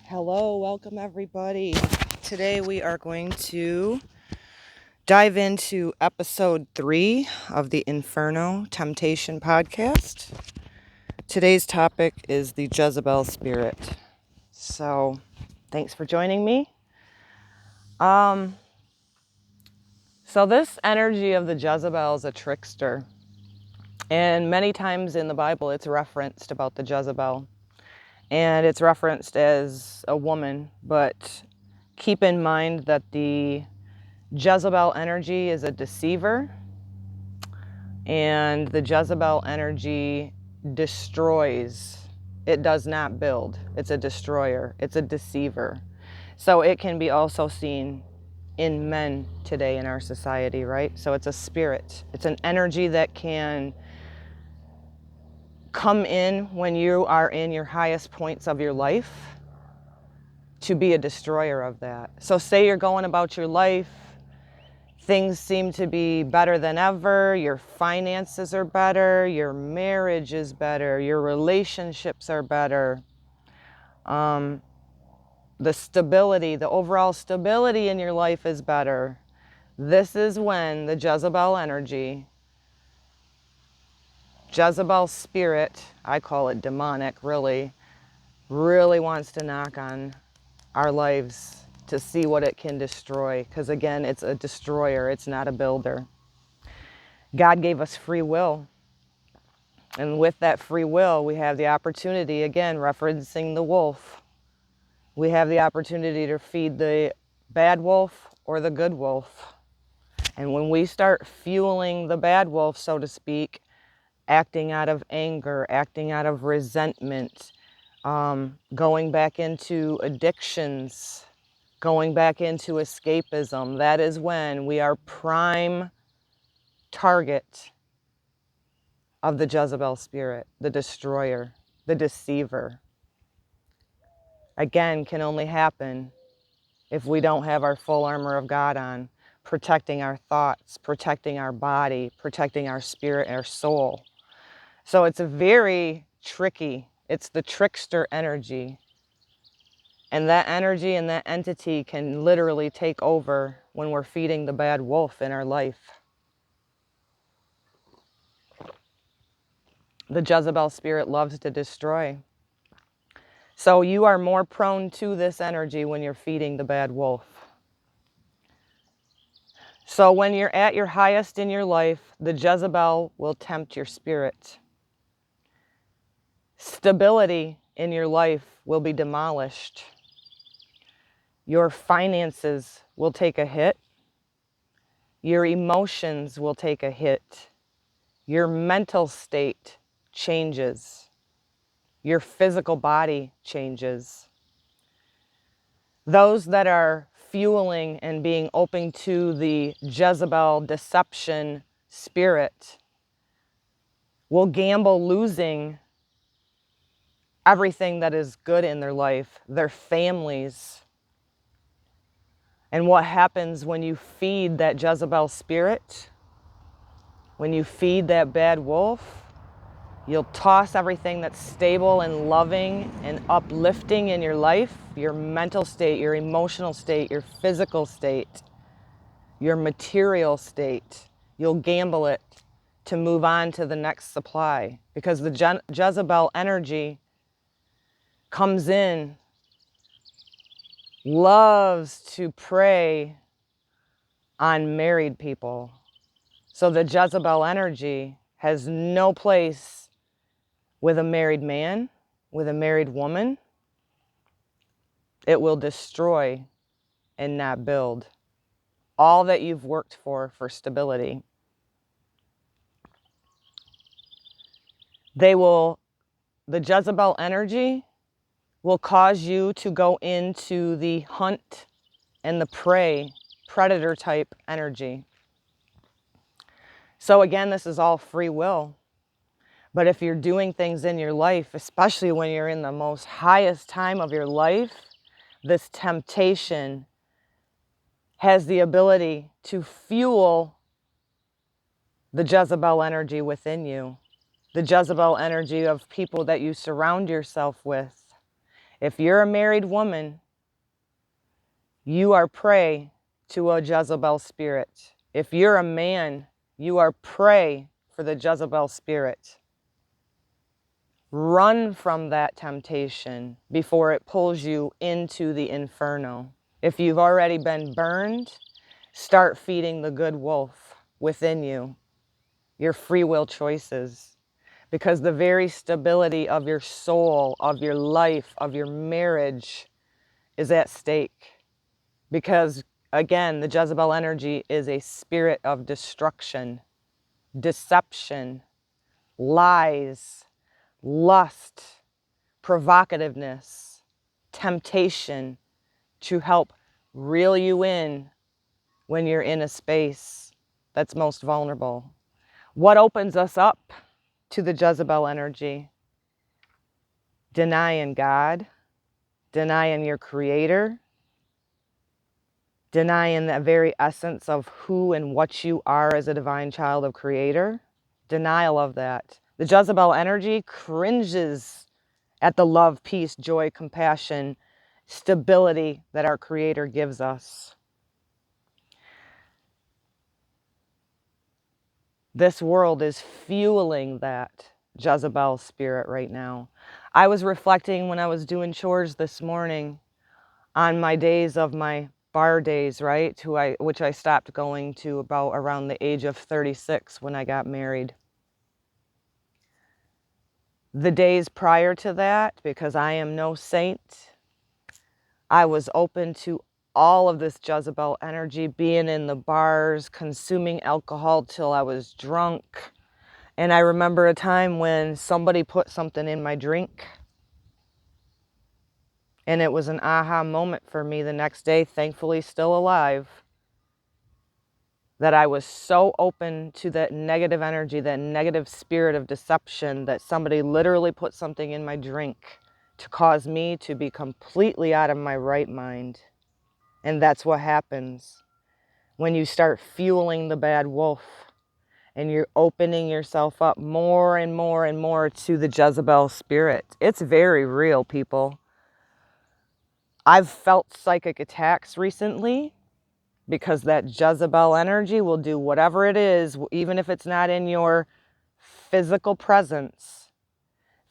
Hello, welcome everybody. Today we are going to dive into episode 3 of the Inferno Temptation podcast. Today's topic is the Jezebel Spirit. So, thanks for joining me. So this energy of the Jezebel is a trickster. And many times in the Bible it's referenced about the Jezebel. And it's referenced as a woman, but keep in mind that the Jezebel energy is a deceiver, and the Jezebel energy destroys. It does not build. It's a destroyer. It's a deceiver. So it can be also seen in men today in our society, right? So it's a spirit. It's an energy that can come in when you are in your highest points of your life to be a destroyer of that. So say you're going about your life, things seem to be better than ever, your finances are better, your marriage is better, your relationships are better, the stability, the overall stability in your life is better. This is when the Jezebel energy, Jezebel spirit, I call it demonic really wants to knock on our lives to see what it can destroy. Because again, it's a destroyer, it's not a builder. God gave us free will. And with that free will, we have the opportunity, again, referencing the wolf, we have the opportunity to feed the bad wolf or the good wolf. And when we start fueling the bad wolf, so to speak, acting out of anger, acting out of resentment, going back into addictions, going back into escapism, that is when we are prime target of the Jezebel spirit, the destroyer, the deceiver. Again, can only happen if we don't have our full armor of God on, protecting our thoughts, protecting our body, protecting our spirit, our soul. So it's a very tricky, it's the trickster energy. And that energy and that entity can literally take over when we're feeding the bad wolf in our life. The Jezebel spirit loves to destroy. So you are more prone to this energy when you're feeding the bad wolf. So when you're at your highest in your life, the Jezebel will tempt your spirit. Stability in your life will be demolished. Your finances will take a hit. Your emotions will take a hit. Your mental state changes. Your physical body changes. Those that are fueling and being open to the Jezebel deception spirit will gamble losing everything that is good in their life, their families. And what happens when you feed that Jezebel spirit, when you feed that bad wolf, you'll toss everything that's stable and loving and uplifting in your life, your mental state, your emotional state, your physical state, your material state. You'll gamble it to move on to the next supply, because the Jezebel energy comes in, loves to prey on married people. So the Jezebel energy has no place with a married man, with a married woman. It will destroy and not build all that you've worked for stability. The Jezebel energy will cause you to go into the hunt and the prey, predator type energy. So again, this is all free will. But if you're doing things in your life, especially when you're in the most highest time of your life, this temptation has the ability to fuel the Jezebel energy within you, the Jezebel energy of people that you surround yourself with. If you're a married woman, you are prey to a Jezebel spirit. If you're a man, you are prey for the Jezebel spirit. Run from that temptation before it pulls you into the inferno. If you've already been burned, start feeding the good wolf within you, your free will choices, because the very stability of your soul, of your life, of your marriage is at stake. Because again, the Jezebel energy is a spirit of destruction, deception, lies, lust, provocativeness, temptation to help reel you in when you're in a space that's most vulnerable. What opens us up to the Jezebel energy? Denying God, denying your creator, denying the very essence of who and what you are as a divine child of creator. Denial of that. The Jezebel energy cringes at the love, peace, joy, compassion, stability that our creator gives us. This world is fueling that Jezebel spirit right now. I was reflecting when I was doing chores this morning on my days of my bar days, right? Which I stopped going to about around the age of 36 when I got married. The days prior to that, because I am no saint, I was open to all of this Jezebel energy, being in the bars, consuming alcohol till I was drunk. And I remember a time when somebody put something in my drink. And it was an aha moment for me the next day, thankfully still alive, that I was so open to that negative energy, that negative spirit of deception, that somebody literally put something in my drink to cause me to be completely out of my right mind. And that's what happens when you start fueling the bad wolf and you're opening yourself up more and more and more to the Jezebel spirit. It's very real, people. I've felt psychic attacks recently because that Jezebel energy will do whatever it is, even if it's not in your physical presence,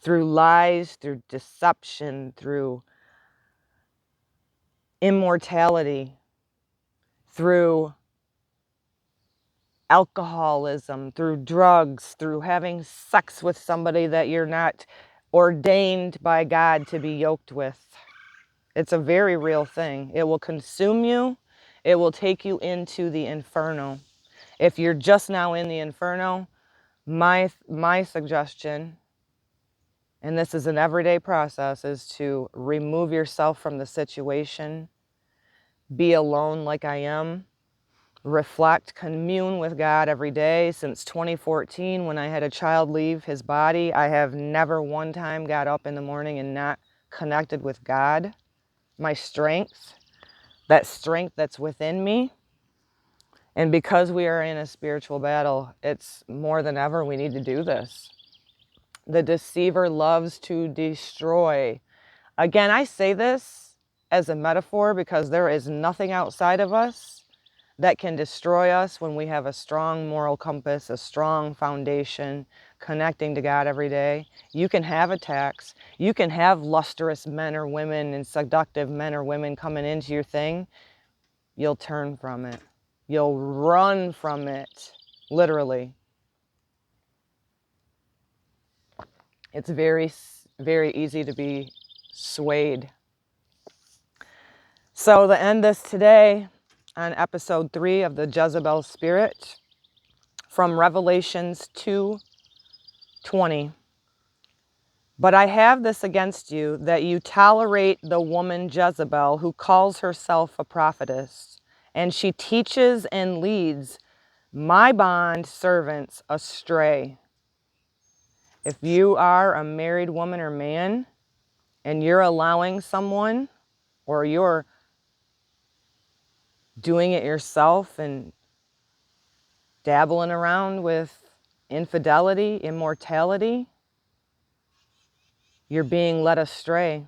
through lies, through deception, through immortality, through alcoholism, through drugs, through having sex with somebody that you're not ordained by God to be yoked with. It's a very real thing. It will consume you. It will take you into the inferno. If you're just now in the inferno, my suggestion, and this is an everyday process, is to remove yourself from the situation, be alone like I am, reflect, commune with God every day. Since 2014, when I had a child leave his body, I have never one time got up in the morning and not connected with God, my strength, that strength that's within me. And because we are in a spiritual battle, it's more than ever we need to do this. The deceiver loves to destroy. Again, I say this as a metaphor because there is nothing outside of us that can destroy us when we have a strong moral compass, a strong foundation, connecting to God every day. You can have attacks. You can have lustrous men or women and seductive men or women coming into your thing. You'll turn from it. You'll run from it, literally. It's very, very easy to be swayed. So to end this today on episode 3 of the Jezebel Spirit, from Revelations 2:20. But I have this against you, that you tolerate the woman Jezebel, who calls herself a prophetess, and she teaches and leads my bond servants astray. If you are a married woman or man, and you're allowing someone, or you're doing it yourself and dabbling around with infidelity, immortality, you're being led astray.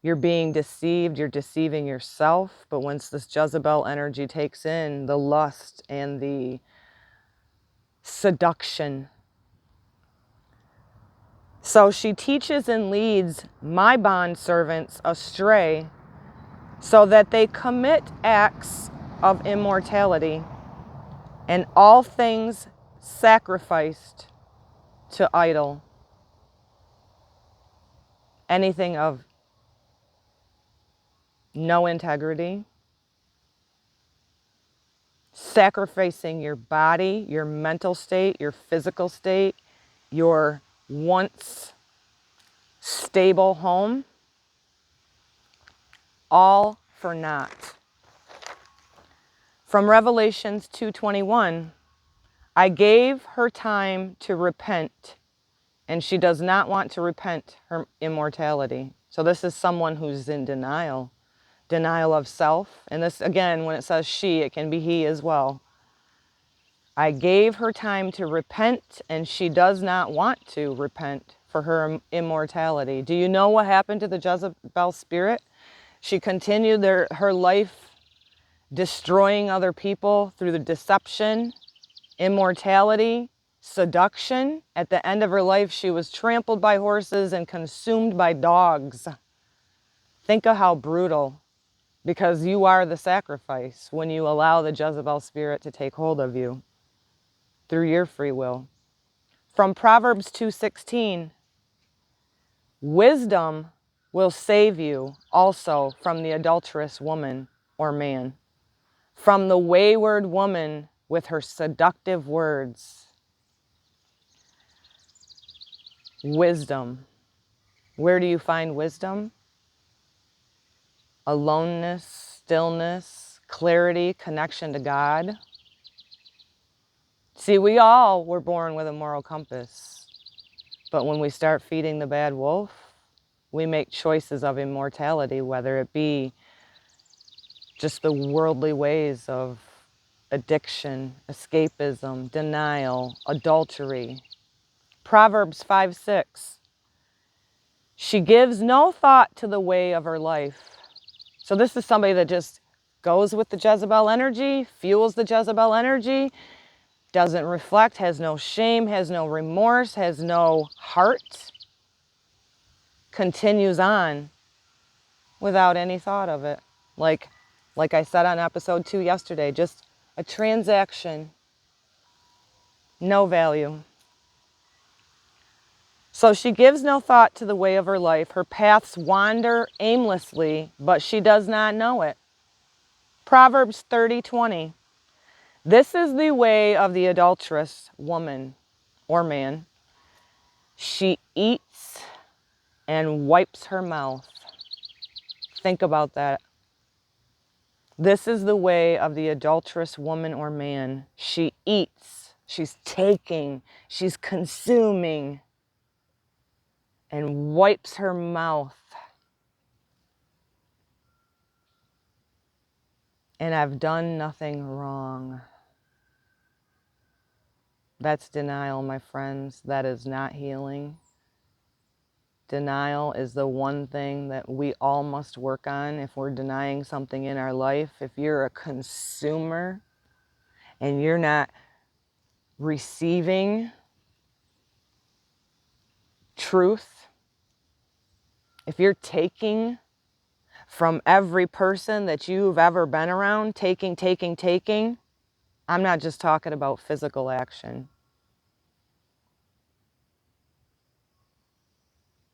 You're being deceived, you're deceiving yourself. But once this Jezebel energy takes in, the lust and the seduction. So she teaches and leads my bond servants astray so that they commit acts of immortality and all things sacrificed to idol. Anything of no integrity, sacrificing your body, your mental state, your physical state, your once stable home, all for naught. From Revelations 2:21, I gave her time to repent, and she does not want to repent her immortality. So this is someone who's in denial of self. And this, again, when it says she, it can be he as well. I gave her time to repent, and she does not want to repent for her immortality. Do you know what happened to the Jezebel spirit? She continued her life destroying other people through the deception, immortality, seduction. At the end of her life, she was trampled by horses and consumed by dogs. Think of how brutal, because you are the sacrifice when you allow the Jezebel spirit to take hold of you through your free will. From Proverbs 2:16, wisdom will save you also from the adulterous woman or man, from the wayward woman with her seductive words. Wisdom. Where do you find wisdom? Aloneness, stillness, clarity, connection to God. See, we all were born with a moral compass. But when we start feeding the bad wolf, we make choices of immortality, whether it be just the worldly ways of addiction, escapism, denial, adultery. Proverbs 5:6. She gives no thought to the way of her life. So this is somebody that just goes with the Jezebel energy, fuels the Jezebel energy, doesn't reflect, has no shame, has no remorse, has no heart, continues on without any thought of it. Like I said on episode 2 yesterday, just a transaction, no value. So she gives no thought to the way of her life. Her paths wander aimlessly, but she does not know it. Proverbs 30:20. This is the way of the adulterous woman or man. She eats and wipes her mouth. Think about that. This is the way of the adulterous woman or man. She eats, she's taking, she's consuming, and wipes her mouth. And I've done nothing wrong. That's denial, my friends. That is not healing. Denial is the one thing that we all must work on if we're denying something in our life. If you're a consumer and you're not receiving truth, if you're taking from every person that you've ever been around, taking, I'm not just talking about physical action.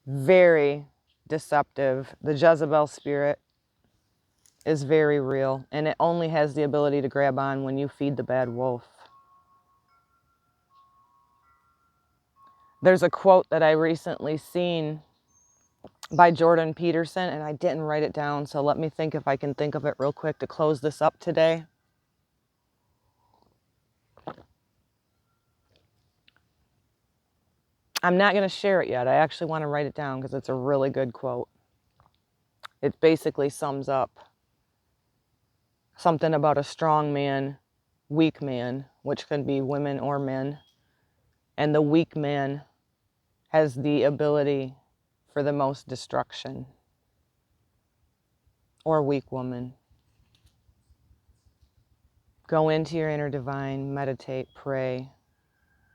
Very deceptive. The Jezebel spirit is very real, and it only has the ability to grab on when you feed the bad wolf. There's a quote that I recently seen by Jordan Peterson, and I didn't write it down, so let me think if I can think of it real quick to close this up today. I'm not going to share it yet. I actually want to write it down because it's a really good quote. It basically sums up something about a strong man, weak man, which can be women or men. And the weak man has the ability for the most destruction. or weak woman. Go into your inner divine, meditate, pray.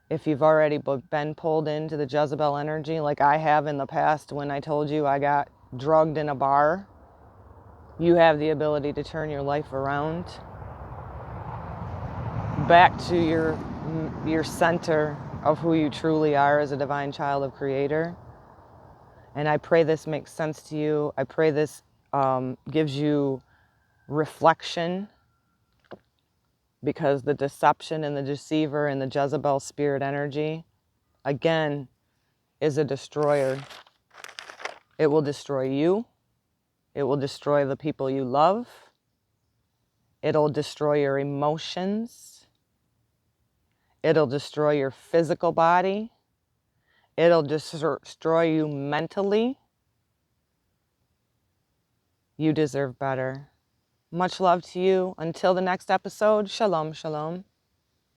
If you've already been pulled into the Jezebel energy, like I have in the past when I told you I got drugged in a bar, you have the ability to turn your life around back to your center of who you truly are as a divine child of Creator. And I pray this makes sense to you. I pray this gives you reflection, because the deception and the deceiver and the Jezebel spirit energy, again, is a destroyer. It will destroy you. It will destroy the people you love. It'll destroy your emotions. It'll destroy your physical body. It'll destroy you mentally. You deserve better. Much love to you. Until the next episode, shalom, shalom.